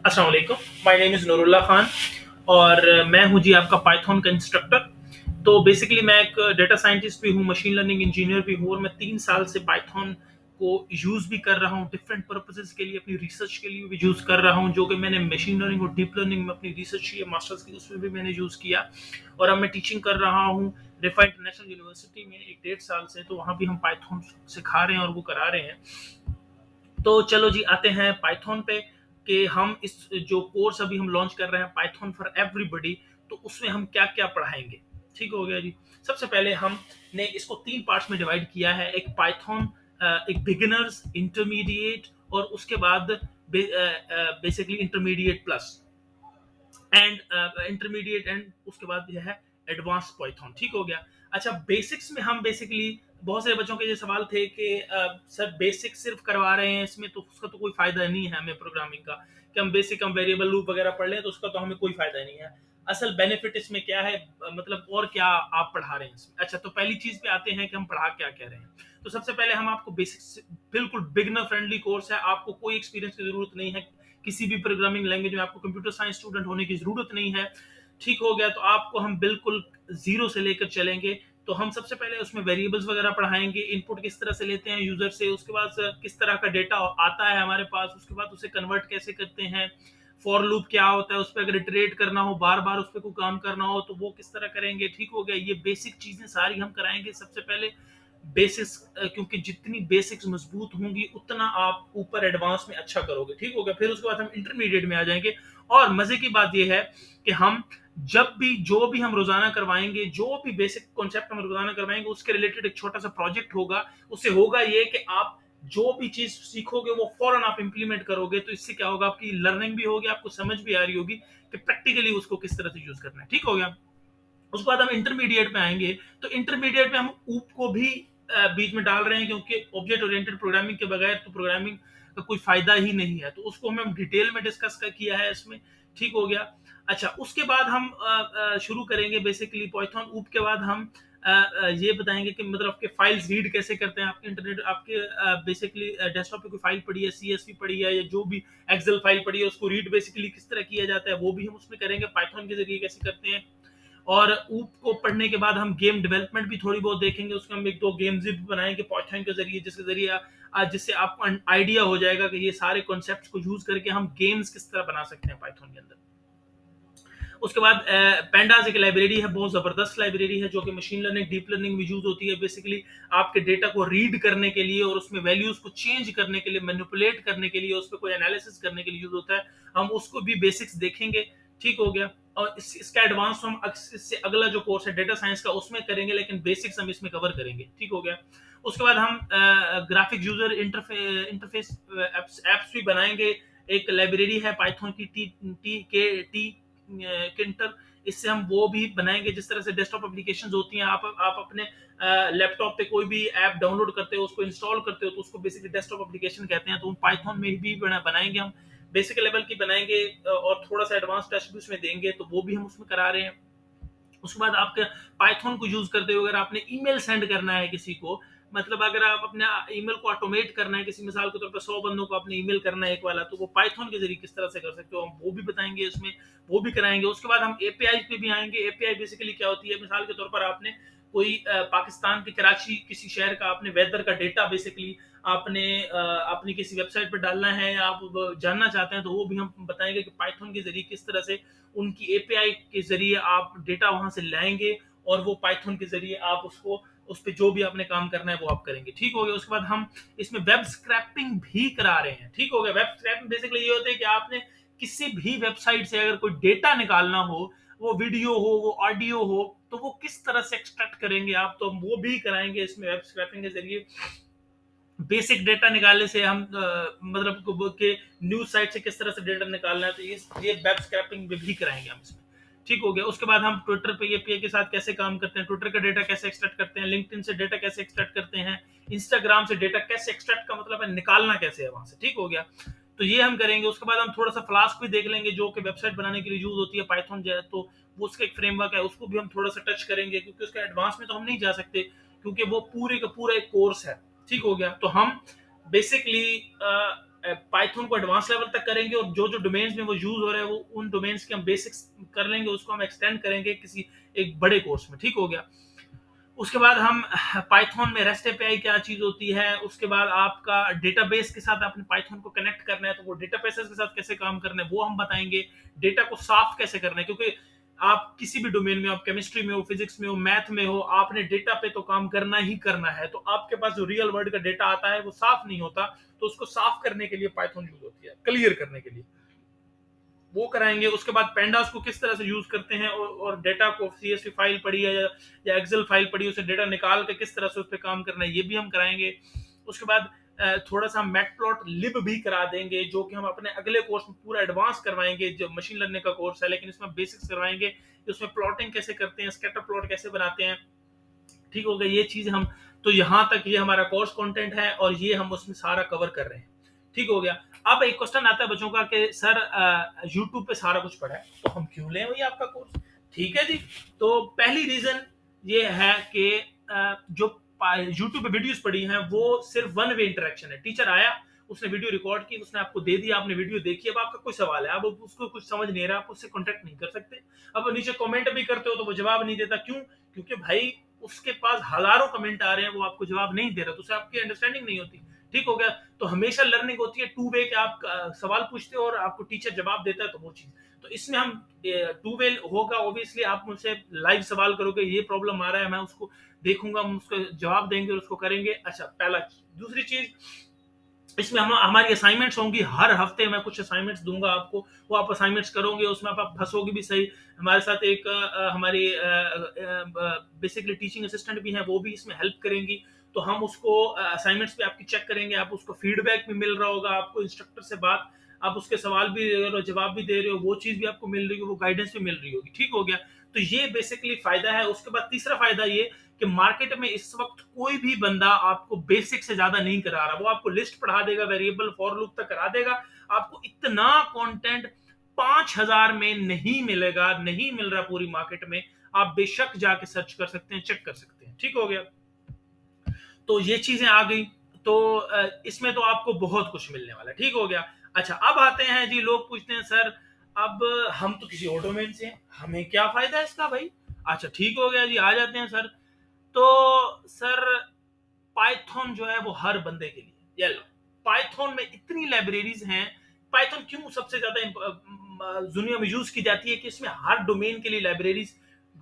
अस्सलाम वालेकुम, my name is Noorullah Khan और मैं हूँ जी आपका पाइथन का इंस्ट्रक्टर। तो बेसिकली मैं एक डेटा साइंटिस्ट भी हूँ, मशीन लर्निंग इंजीनियर भी हूँ और मैं 3 साल से पाइथन को यूज़ भी कर रहा हूँ डिफरेंट पर्पसेस के लिए, अपनी रिसर्च के लिए भी यूज़ कर रहा हूँ, जो कि मैंने मशीन लर्निंग और डीप लर्निंग में अपनी रिसर्च की है, मास्टर्स की, उसमें भी मैंने यूज़ किया। और अब मैं टीचिंग कर रहा हूँ रिफा इंटरनेशनल यूनिवर्सिटी में 1 डेढ़ साल से, तो वहाँ भी हम पाइथन सिखा रहे हैं और वो करा रहे हैं। तो चलो जी आते हैं पाइथन पे कि हम इस जो कोर्स अभी हम लॉन्च कर रहे हैं पाइथन फॉर एवरीबॉडी, तो उसमें हम क्या क्या पढ़ाएंगे। ठीक हो गया जी। सबसे पहले हमने इसको 3 पार्ट्स में डिवाइड किया है। एक पाइथन, एक बिगिनर्स, इंटरमीडिएट और उसके बाद basically intermediate plus and intermediate and उसके बाद यह है एडवांस पाइथन। ठीक हो गया। अच्छा, बेसिक्स में हम बेसिकली बहुत सारे बच्चों के ये सवाल थे कि सर बेसिक सिर्फ करवा रहे हैं इसमें, तो उसका तो कोई फायदा नहीं है हमें प्रोग्रामिंग का, कि हम बेसिक हम वेरिएबल लूप वगैरह पढ़ लें तो उसका तो हमें कोई फायदा नहीं है। असल बेनिफिट इसमें क्या है, मतलब और क्या आप पढ़ा रहे हैं इसमें। अच्छा, तो पहली चीज पे आते हैं कि हम पढ़ा क्या कह रहे हैं। तो सबसे पहले हम आपको बेसिक्स, बिल्कुल बिगनर फ्रेंडली कोर्स है, आपको कोई एक्सपीरियंस की जरूरत नहीं है, किसी भी प्रोग्रामिंग लैंग्वेज में आपको कंप्यूटर साइंस स्टूडेंट होने की जरूरत नहीं है। ठीक हो गया। तो आपको हम बिल्कुल जीरो से लेकर चलेंगे। तो हम सबसे पहले उसमें वेरिएबल्स वगैरह पढ़ाएंगे, इनपुट किस तरह से लेते हैं यूजर से, उसके बाद किस तरह का डेटा आता है हमारे पास, उसके बाद उसे कन्वर्ट कैसे करते हैं, फॉर लूप क्या होता है, उस पर अगर इटरेट करना हो, बार बार उस पर कोई काम करना हो तो वो किस तरह करेंगे। ठीक हो गया। ये बेसिक चीजें सारी हम कराएंगे सबसे पहले। बेसिक्स, क्योंकि जितनी बेसिक्स मजबूत होंगी उतना आप ऊपर एडवांस में अच्छा करोगे। ठीक हो गया। फिर उसके बाद हम इंटरमीडिएट में आ जाएंगे। और मजे की बात यह है कि हम जब भी जो भी हम रोजाना करवाएंगे, जो भी बेसिक कॉन्सेप्ट हम रोजाना करवाएंगे, उसके रिलेटेड एक छोटा सा प्रोजेक्ट होगा। उससे होगा ये कि आप जो भी चीज सीखोगे वो फौरन आप इंप्लीमेंट करोगे। तो इससे क्या होगा, आपकी लर्निंग भी होगी, आपको समझ भी आ रही होगी कि प्रैक्टिकली उसको किस तरह से यूज करना है। ठीक हो गया। उसके बाद हम इंटरमीडिएट में आएंगे। तो इंटरमीडिएट में हम ऊप को भी बीच में डाल रहे हैं, क्योंकि ऑब्जेक्ट ओरिएंटेड प्रोग्रामिंग के बगैर तो प्रोग्रामिंग का कोई फायदा ही नहीं है। तो उसको हम डिटेल में डिस्कस किया है इसमें। ठीक हो गया। अच्छा, उसके बाद हम शुरू करेंगे बेसिकली पाइथन ऊप के बाद हम ये बताएंगे कि मतलब आपके फाइल्स रीड कैसे करते हैं, आपके इंटरनेट आपके बेसिकली डेस्कटॉप पे कोई फाइल पड़ी है, सीएसवी पड़ी है, या जो भी एक्सेल फाइल पड़ी है, उसको रीड बेसिकली किस तरह किया जाता है वो भी हम उसमें करेंगे, पाइथन के जरिए कैसे करते हैं। और ऊप को पढ़ने के बाद हम गेम डेवलपमेंट भी थोड़ी बहुत देखेंगे। उसके हम 1-2 गेम्स भी बनाएंगे पाइथन के जरिए, जिसके जरिए जिससे आपको आइडिया हो जाएगा कि ये सारे कॉन्सेप्ट्स को यूज करके हम गेम्स किस तरह बना सकते हैं पाइथन के अंदर। उसके बाद पैंडास एक लाइब्रेरी है, बहुत जबरदस्त लाइब्रेरी है, जो कि मशीन लर्निंग डीप लर्निंग में यूज होती है। बेसिकली आपके डेटा को रीड करने के लिए और उसमें वैल्यूज को चेंज करने के लिए, मैनिपुलेट करने के लिए, उस पर कोई एनालिसिस करने के लिए यूज होता है। हम उसको भी बेसिक्स देखेंगे। ठीक हो गया। और इसका एडवांस हम इससे अगला जो कोर्स है डेटा साइंस का उसमें करेंगे, लेकिन बेसिक्स हम इसमें कवर करेंगे। ठीक हो गया। उसके बाद हम ग्राफिक यूजर इंटरफेस एप्स भी बनाएंगे। एक लाइब्रेरी है पाइथन की, टी किंटर, इससे हम वो भी बनाएंगे। जिस तरह से डेस्कटॉप एप्लीकेशंस होती हैं, आप अपने लैपटॉप पे कोई भी ऐप डाउनलोड करते हो, उसको इंस्टॉल करते हो, तो उसको बेसिकली डेस्कटॉप एप्लीकेशन कहते हैं। तो पाइथन में भी बनाएंगे हम, बेसिक लेवल की बनाएंगे और थोड़ा सा एडवांस टच भी उसमें देंगे, तो वो भी हम उसमें करा रहे हैं। उसके बाद आपके पाइथन को यूज करते हुए अगर आपने ईमेल सेंड करना है किसी को, मतलब अगर आप अपने ईमेल को ऑटोमेट करना है, किसी मिसाल के तौर पर 100 बंदों को आपने ईमेल करना है एक वाला, तो वो पाइथन के जरिए किस तरह से कर सकते हो, हम वो भी बताएंगे इसमें, वो भी कराएंगे। उसके बाद हम एपीआई पे भी आएंगे। एपीआई बेसिकली क्या होती है, मिसाल के तौर पर आपने कोई पाकिस्तान के कराची किसी शहर का आपने वेदर का डेटा बेसिकली आपने अपनी किसी वेबसाइट पर डालना है, या आप जानना चाहते हैं, तो वो भी हम बताएंगे कि पाइथन के जरिए किस तरह से उनकी एपीआई के जरिए आप डेटा वहां से लाएंगे और वो पाइथन के जरिए आप उसको, उस पर जो भी आपने काम करना है वो आप करेंगे। ठीक हो गया। उसके बाद हम इसमें वेब स्क्रैपिंग भी करा रहे हैं। ठीक हो गया। वेब स्क्रैपिंग बेसिकली ये होता है कि आपने किसी भी वेबसाइट से अगर कोई डेटा निकालना हो, वो वीडियो हो, वो ऑडियो हो, तो वो किस तरह से एक्सट्रैक्ट करेंगे आप, तो हम वो भी कराएंगे इसमें वेब स्क्रैपिंग के जरिए। बेसिक डेटा निकालने से हम मतलब के न्यूज साइट से किस तरह से डेटा निकालना है, तो ये वेब स्क्रैपिंग भी कराएंगे हम इसमें। ठीक हो गया। उसके बाद हम ट्विटर पे एपीआई के साथ कैसे काम करते हैं, ट्विटर का डेटा कैसे एक्सट्रैक्ट करते हैं, लिंक्डइन से डेटा कैसे एक्सट्रैक्ट करते हैं, इंस्टाग्राम से डेटा कैसे एक्सट्रैक्ट का मतलब है निकालना कैसे है वहां से। ठीक हो गया। तो ये हम करेंगे। उसके बाद हम थोड़ा सा फ्लास्क भी देख लेंगे, जो कि वेबसाइट बनाने के लिए यूज होती है पाइथन जो है, तो वो उसका एक फ्रेमवर्क है, उसको भी हम थोड़ा सा टच करेंगे, क्योंकि उसका एडवांस में तो हम नहीं जा सकते, क्योंकि वो पूरे का पूरा एक कोर्स है। ठीक हो गया। तो हम बेसिकली पाइथन को एडवांस लेवल तक करेंगे, और जो जो डोमेन्स में वो यूज हो रहे हैं वो उन डोमेन्स के हम बेसिक्स कर लेंगे, उसको हम एक्सटेंड करेंगे किसी एक बड़े कोर्स में, ठीक हो गया। उसके बाद हम पाइथन में रेस्ट एपीआई क्या चीज होती है, उसके बाद आपका डेटाबेस के साथ आपने पाइथन को कनेक्ट करना है तो वो डेटाबेसेस के साथ कैसे काम करना है वो हम बताएंगे। डेटा को साफ कैसे करना है, क्योंकि आप किसी भी डोमेन में, आप केमिस्ट्री में हो, फिजिक्स में हो, मैथ में हो, आपने डेटा पे तो काम करना ही करना है। तो आपके पास जो रियल वर्ल्ड का डेटा आता है वो साफ नहीं होता, तो उसको साफ करने के लिए पाइथन यूज होती है, क्लियर करने के लिए वो कराएंगे। उसके बाद पेंडास को किस तरह से यूज करते हैं, और डेटा को सीएसवी फाइल पड़ी है या एक्सेल फाइल पड़ी है, उसे डेटा निकाल के किस तरह से उस पर काम करना है ये भी हम कराएंगे। उसके बाद थोड़ा सा मैटप्लॉट लिब भी करा देंगे, जो कि हम अपने अगले कोर्स में पूरा एडवांस करवाएंगे, जो मशीन लर्निंग का कोर्स है, लेकिन इसमें बेसिक्स करवाएंगे कि उसमें प्लॉटिंग कैसे करते हैं, स्कैटर प्लॉट कैसे बनाते हैं, ठीक हो गया ये चीज हम। तो यहाँ तक ये हमारा कोर्स कंटेंट है और ये हम उसमें सारा कवर कर रहे हैं, ठीक हो गया। अब एक क्वेश्चन आता है बच्चों का कि सर यूट्यूब पे सारा कुछ पढ़ा है तो हम क्यों लें वही आपका कोर्स, ठीक है जी। तो पहली रीजन ये है कि जो यूट्यूब पे वीडियोस पड़ी हैं वो सिर्फ वन वे इंटरेक्शन है। टीचर आया, उसने वीडियो रिकॉर्ड की, उसने आपको दे दिया, आपने वीडियो देखी, अब आपका कोई सवाल है, अब उसको कुछ समझ नहीं रहा, आप उससे कांटेक्ट नहीं कर सकते। अब नीचे कमेंट भी करते हो तो वो जवाब नहीं देता, क्यों? क्योंकि भाई उसके पास हजारों कमेंट आ रहे हैं, वो आपको जवाब नहीं दे रहा, तो उससे आपकी अंडरस्टैंडिंग नहीं होती, ठीक हो गया। तो हमेशा लर्निंग होती है टू वे, कि आप सवाल पूछते हो और आपको टीचर जवाब देता है, तो वो चीज। तो इसमें हम टू वे होगा, ऑब्वियसली आप मुझसे लाइव सवाल करोगे, ये प्रॉब्लम आ रहा है, मैं उसको देखूंगा, हम उसको जवाब देंगे और उसको करेंगे। अच्छा, पहला चीज। दूसरी चीज, इसमें हम हमारी असाइनमेंट्स होंगी, हर हफ्ते मैं कुछ असाइनमेंट्स दूंगा आपको, वो आप असाइनमेंट्स करोगे, उसमें आप फंसोगे भी सही। हमारे साथ एक हमारी बेसिकली टीचिंग असिस्टेंट भी हैं, वो भी इसमें हेल्प करेंगी। तो हम उसको असाइनमेंट्स पे आपकी चेक करेंगे, आप उसको फीडबैक भी मिल रहा होगा, आपको इंस्ट्रक्टर से बात, आप उसके सवाल भी दे रहे हो, जवाब भी दे रहे हो, वो चीज भी आपको मिल रही होगी, वो गाइडेंस भी मिल रही होगी, ठीक हो गया। तो ये बेसिकली फायदा है। उसके बाद तीसरा फायदा ये कि मार्केट में इस वक्त कोई भी बंदा आपको बेसिक से ज्यादा नहीं करा रहा, वो आपको लिस्ट पढ़ा देगा, वेरिएबल फॉर लूप तक करा देगा, आपको इतना कंटेंट 5,000 में नहीं मिलेगा, नहीं मिल रहा पूरी मार्केट में। आप बेशक जाके सर्च कर सकते हैं, चेक कर सकते हैं, ठीक हो गया। तो ये चीजें आ गई, तो इसमें तो आपको बहुत कुछ मिलने वाला है, ठीक हो गया। अच्छा, अब आते हैं जी, लोग पूछते हैं सर अब हम तो किसी और डोमेन से हैं, हमें क्या फायदा है इसका भाई। अच्छा, ठीक हो गया जी, आ जाते हैं सर। तो सर पाइथन जो है वो हर बंदे के लिए, ये लो, पाइथन में इतनी लाइब्रेरीज हैं। पाइथन क्यों सबसे ज्यादा दुनिया में यूज की जाती है कि इसमें हर डोमेन के लिए लाइब्रेरीज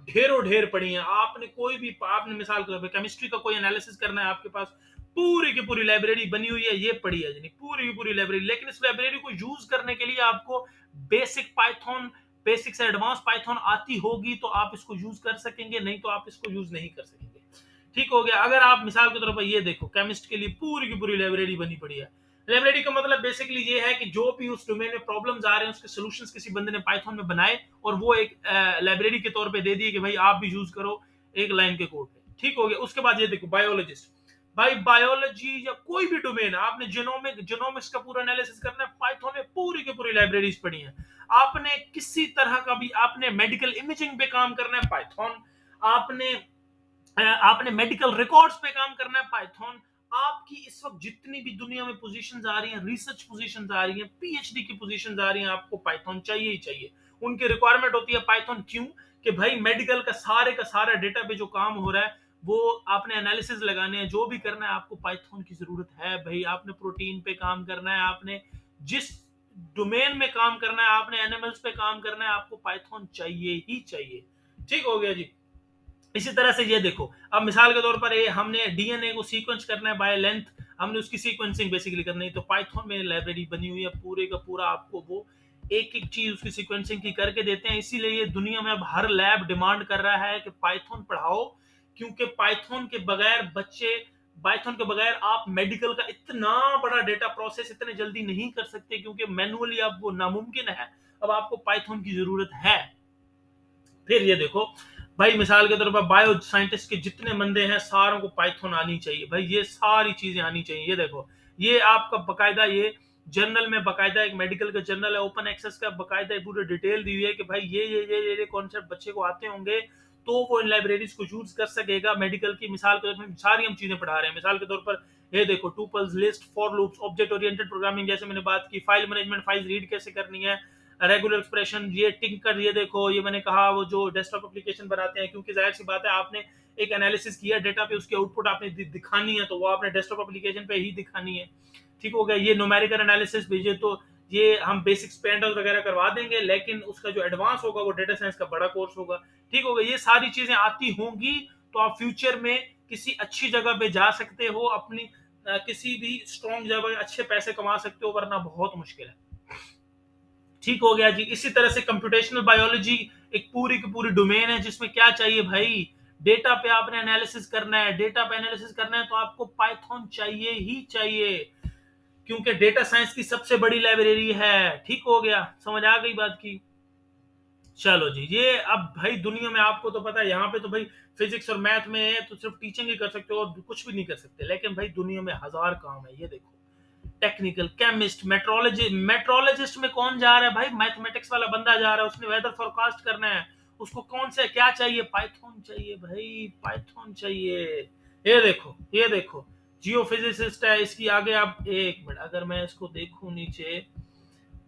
ढेरों ढेर पड़ी हैं। आपने कोई भी, आपने मिसाल के तौर पर केमिस्ट्री का कोई एनालिसिस करना है, आपके पास पूरी की पूरी लाइब्रेरी बनी हुई है, ये पड़ी है जी, पूरी की पूरी लाइब्रेरी। लेकिन इस लाइब्रेरी को यूज करने के लिए आपको बेसिक पाइथन, बेसिक से एडवांस पाइथन आती होगी तो आप इसको यूज कर सकेंगे, नहीं तो आप इसको यूज नहीं कर सकेंगे, ठीक हो गया। अगर आप मिसाल के तौर पर ये देखो, केमिस्ट के लिए पूरी की पूरी लाइब्रेरी बनी पड़ी है। लाइब्रेरी का मतलब बेसिकली ये है कि जो भी उस डोमेन में प्रॉब्लम्स आ रहे हैं उसके सॉल्यूशंस किसी बंदे ने पाइथन में बनाए और वो एक लाइब्रेरी के तौर पे दे दिए कि भाई आप भी यूज करो एक लाइन के कोड पे, ठीक हो गया। उसके बाद ये देखो, बायोलॉजिस्ट, भाई बायोलॉजी या कोई भी डोमेन, आपने जीनोमिक्स का पूरा एनालिसिस करना है, पाइथन में पूरी की पूरी लाइब्रेरीज पड़ी हैं। आपने किसी तरह का भी, आपने मेडिकल इमेजिंग पे काम करना है, पाइथन। आपने आपने मेडिकल रिकॉर्ड्स पे काम करना है, पाइथन। आपकी इस वक्त जितनी भी दुनिया में पोजीशंस आ रही हैं, रिसर्च पोजीशंस आ रही हैं, पीएचडी की पोजीशंस आ रही हैं, आपको पाइथन चाहिए ही चाहिए। उनकी रिक्वायरमेंट होती है पाइथन, क्यों? कि भाई मेडिकल का सारा डेटा पे जो काम हो रहा है वो आपने एनालिसिस लगाने हैं, जो भी करना है आपको पाइथन की जरूरत है भाई। आपने प्रोटीन पे काम करना है, आपने जिस डोमेन में काम करना है, आपने एनिमल्स पे काम करना है, आपको पाइथन चाहिए ही चाहिए, ठीक हो गया जी। इसी तरह से ये देखो, अब मिसाल के तौर पर ये हमने डीएनए को सीक्वेंस करना है बाय लेंथ, हमने उसकी सीक्वेंसिंग बेसिकली करनी है, तो पाइथन में लाइब्रेरी बनी हुई है, पूरे का पूरा आपको वो एक एक चीज उसकी सीक्वेंसिंग की करके देते हैं। इसीलिए ये दुनिया में अब हर लैब डिमांड कर रहा है कि पाइथन पढ़ाओ, क्योंकि पाइथन के बगैर आप मेडिकल का इतना बड़ा डेटा प्रोसेस इतने जल्दी नहीं कर सकते, क्योंकि मैनुअली अब वो नामुमकिन है। अब आपको पाइथन की जरूरत है। फिर ये देखो भाई, मिसाल के तौर पर बायो साइंटिस्ट के जितने बंदे हैं सारों को पाइथन आनी चाहिए भाई, ये सारी चीजें आनी चाहिए। ये देखो, ये आपका बकायदा, ये जर्नल में बकायदा एक मेडिकल का जर्नल है, ओपन एक्सेस का, बकायदा पूरी डिटेल दी हुई है कि भाई ये कॉन्सेप्ट बच्चे को आते होंगे तो वो इन लाइब्रेरीज को यूज कर सकेगा। मेडिकल की मिसाल के तौर पर सारी हम चीजें पढ़ा रहे हैं। मिसाल के तौर पर ये देखो tuples, list, for loops, object oriented programming जैसे मैंने बात की, फाइल मैनेजमेंट, फाइल रीड कैसे करनी है, रेगुलर एक्सप्रेशन, ये टिंकर, ये देखो ये मैंने कहा वो जो डेस्कटॉप एप्लीकेशन बनाते हैं, क्योंकि जाहिर सी बात है आपने एक एनालिसिस किया डेटा पे, उसकी आउटपुट आपने दिखानी है, तो वो आपने डेस्कटॉप एप्लीकेशन पे ही दिखानी है। ठीक हो गया। ये न्यूमेरिकल एनालिसिस भेजिए तो ये हम बेसिक पैंडल वगैरह करवा देंगे, लेकिन उसका जो एडवांस होगा वो डेटा साइंस का बड़ा कोर्स होगा। ठीक हो गया। ये सारी चीजें आती होंगी तो आप फ्यूचर में किसी अच्छी जगह पे जा सकते हो, अपनी किसी भी स्ट्रॉन्ग जगह अच्छे पैसे कमा सकते हो, वरना बहुत मुश्किल है। ठीक हो गया जी। इसी तरह से कंप्यूटेशनल बायोलॉजी एक पूरी की पूरी डोमेन है, जिसमें क्या चाहिए भाई, डेटा पे आपने एनालिसिस करना है, डेटा पे एनालिसिस करना है तो आपको पाइथन चाहिए ही चाहिए, क्योंकि डेटा साइंस की सबसे बड़ी लाइब्रेरी है। ठीक हो गया, समझ आ गई बात की। चलो जी, ये अब भाई दुनिया में आपको तो पता है, यहाँ पे तो भाई फिजिक्स और मैथ में तो सिर्फ टीचिंग ही कर सकते हो और कुछ भी नहीं कर सकते, लेकिन भाई दुनिया में हजार काम है। ये देखो टेक्निकल, केमिस्ट, मेट्रोलॉजी, मेट्रोलॉजिस्ट में कौन जा रहा है भाई, मैथमेटिक्स वाला बंदा जा रहा है, उसने वेदर फोरकास्ट करना है, उसको कौन से क्या चाहिए, पाइथन चाहिए भाई, पाइथन चाहिए। ये देखो, ये देखो जियो फिजिसिस्ट है, इसकी आगे आप एक मिनट अगर मैं इसको देखूं नीचे,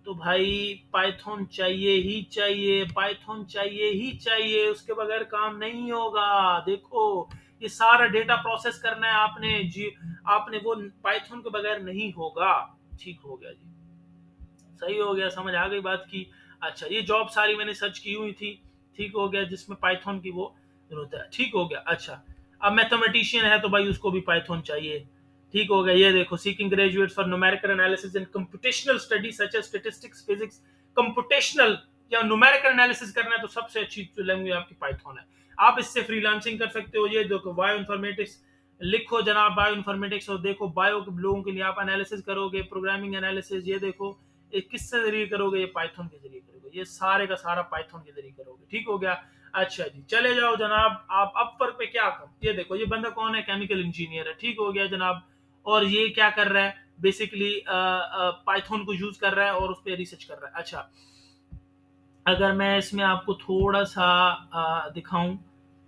तो भाई पाइथन चाहिए ही चाहिए, पाइथन चाहिए ही चाहिए, उसके बगैर काम नहीं होगा। देखो ये सारा डेटा प्रोसेस करना है आपने जी, आपने वो पाइथन के बगैर नहीं होगा। ठीक हो गया जी, सही हो गया, समझ आ गई बात की। अच्छा, ये जॉब सारी मैंने सर्च की हुई थी। ठीक हो गया, जिसमें पाइथन की वो जरूरत है। ठीक हो गया। अच्छा, अब मैथमेटिशियन है तो भाई उसको भी पाइथन चाहिए। ठीक हो गया। ये देखो seeking graduates for numerical analysis and computational study such as statistics, physics, computational या न्यूमेरिकल एनालिसिस करना है तो सबसे अच्छी लैंग्वेज आपकी पाइथन है। आप इससे फ्रीलांसिंग कर सकते हो। ये देखो बायो इन्फॉर्मेटिक्स, लिखो जनाब बायो इन्फॉर्मेटिक्स, और देखो बायो के लोगों के लिए आप एनालिसिस करोगे, प्रोग्रामिंग एनालिसिस, ये देखो ये किससे जरिए करोगे, ये पाइथन के जरिए करोगे, ये सारे का सारा पाइथन के जरिए करोगे। ठीक हो गया। अच्छा जी, चले जाओ जनाब आप अपवर्क पे, क्या करो, ये देखो ये बंदा कौन है, केमिकल इंजीनियर है। ठीक हो गया जनाब। और ये क्या कर रहा है, बेसिकली पाइथन को यूज कर रहा है और उस पर रिसर्च कर रहा है। अच्छा, अगर मैं इसमें आपको थोड़ा सा दिखाऊं,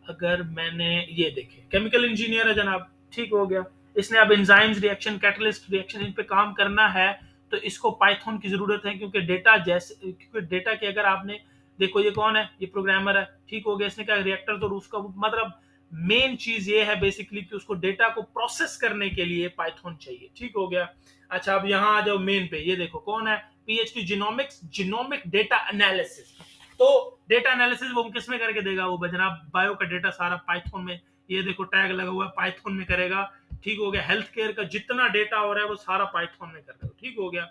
अगर मैंने ये देखे केमिकल इंजीनियर है जनाब। ठीक हो गया। इसने अब एंजाइम्स रिएक्शन, कैटलिस्ट रिएक्शन, इन पे काम करना है, तो इसको पाइथन की जरूरत है, क्योंकि डेटा जैसे, क्योंकि डेटा के अगर आपने देखो ये कौन है, ये प्रोग्रामर है। ठीक हो गया। इसने क्या रिएक्टर, तो उसका मतलब मेन चीज ये है बेसिकली कि उसको डेटा को प्रोसेस करने के लिए पाइथन चाहिए। ठीक हो गया। अच्छा, अब यहाँ आ जाओ मेन पे, ये देखो कौन है, PhD genomics, genomic data analysis. तो डेटा एनालिसिस वो किस में करके देगा, वो जनाब बायो का डेटा सारा पाइथन में, ये देखो टैग लगा हुआ है, पाइथन में करेगा। ठीक हो गया। हेल्थ केयर का जितना डेटा हो रहा है वो सारा पाइथन में कर रहे हो। ठीक हो गया।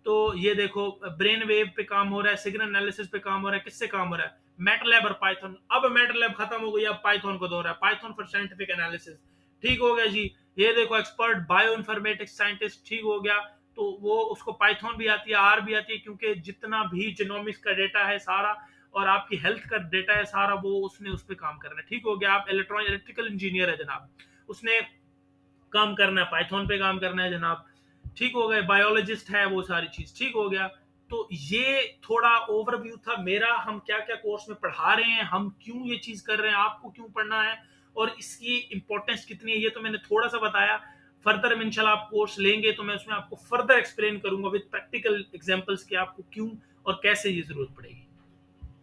तो ये देखो ब्रेन वेव पे काम हो रहा है, सिग्नल एनालिसिस पे काम हो रहा है, किससे काम हो रहा है, मैटलैब और पाइथन। अब मैटलैब खत्म हो गई, अब पाइथन को दो रहा है, पाइथन फॉर साइंटिफिक एनालिसिस। ठीक हो गया जी। ये देखो एक्सपर्ट बायो इन्फॉर्मेटिक्स साइंटिस्ट। ठीक हो गया। तो वो उसको पाइथन भी आती है, आर भी आती है, क्योंकि जितना भी जीनोमिक्स का डेटा है सारा और आपकी हेल्थ का डेटा है सारा, वो उसने उस पर काम करना है। ठीक हो गया। आप इलेक्ट्रिकल इंजीनियर है जनाब, उसने काम करना है पाइथन पे काम करना है जनाब। ठीक हो गया। बायोलॉजिस्ट है, वो सारी चीज। ठीक हो गया। तो ये थोड़ा ओवरव्यू था मेरा, हम क्या क्या कोर्स में पढ़ा रहे हैं, हम क्यों ये चीज कर रहे हैं, आपको क्यों पढ़ना है और इसकी इंपॉर्टेंस कितनी है, ये तो मैंने थोड़ा सा बताया। फर्दर में इंशाल्लाह आप कोर्स लेंगे तो मैं उसमें आपको फर्दर एक्सप्लेन करूंगा विद प्रैक्टिकल एग्जांपल्स कि आपको क्यों और कैसे ये जरूरत पड़ेगी।